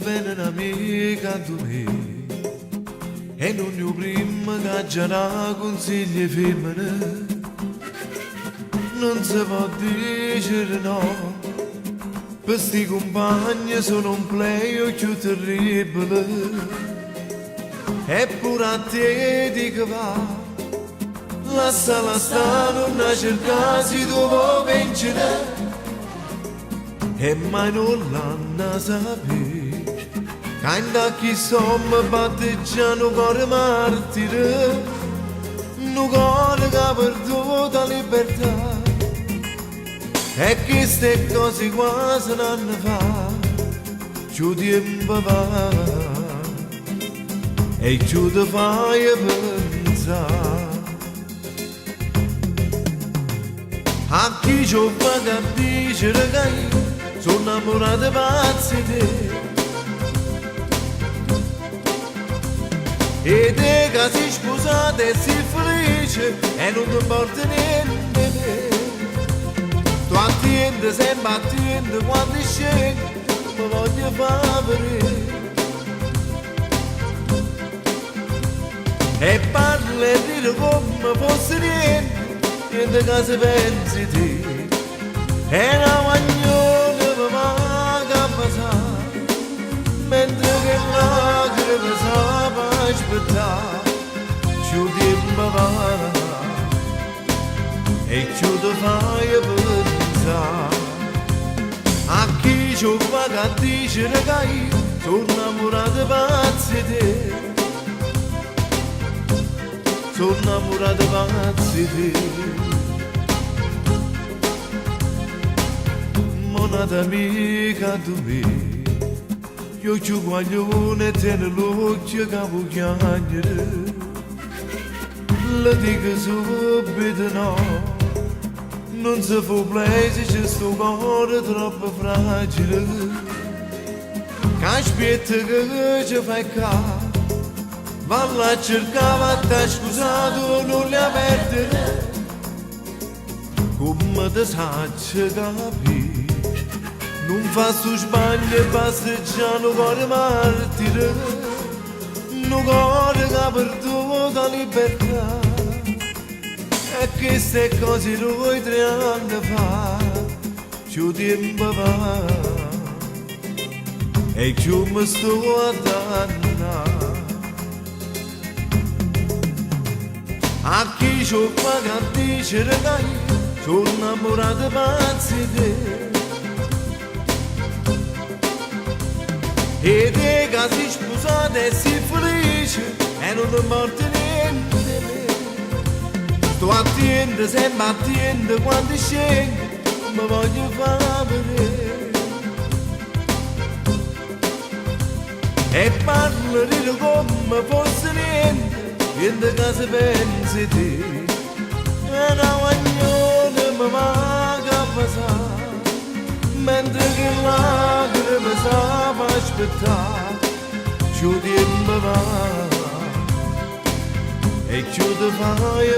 Vieni un'amica tu me e non ne prima che già non consigli femmine non si può dire no per sti compagni sono un plaio più terribile eppure a te dico va lascia la strada non cercarsi dove vincere e mai non l'hanno saputo Canda chi somma batteggiano cuore martire un cuore che ha perduto la libertà e queste cose quasi un anno fa più tempo va e più ti fai pensare a chi ci va a dire che io sono innamorato pazzi di te e te che sei sposata e sei felice e non ti importa niente tu attendi, sempre attendi quando scegli mi voglio far vedere e parli e dire come fosse niente che si pensi te e una magnone mi manca a passare mentre che lacrime sapeva aspettare più tempo va e più ti fai pensare a chi ci va a dire che io sono innamorato pazzi di te sono innamorato pazzi di te monata amica tu me io ci voglio e tieni l'occhio che vuoi chiamare le dico subito no non si può plese c'è sto cuore troppo fragile che aspetta che ci fai qua valla a cercare t'ha scusato non li ha perdere come ti sacci capire non fa su sbaglio e passeggiano cuore martire un cuore che ha perduto la libertà e queste cose noi 3 anni fa più tempo va e più mi sto a dannare a chi ci fa a dire che io sono innamorato pazzi di te e te che sei sposata e sei felice e non ti importa niente sto attento, sempre attento quando scegli mi voglio far vedere e parlo di come fosse niente che si pensi te e una magnone mi manca a passare mentre che lacrime sapeva aspettare più tempo va e più ti fai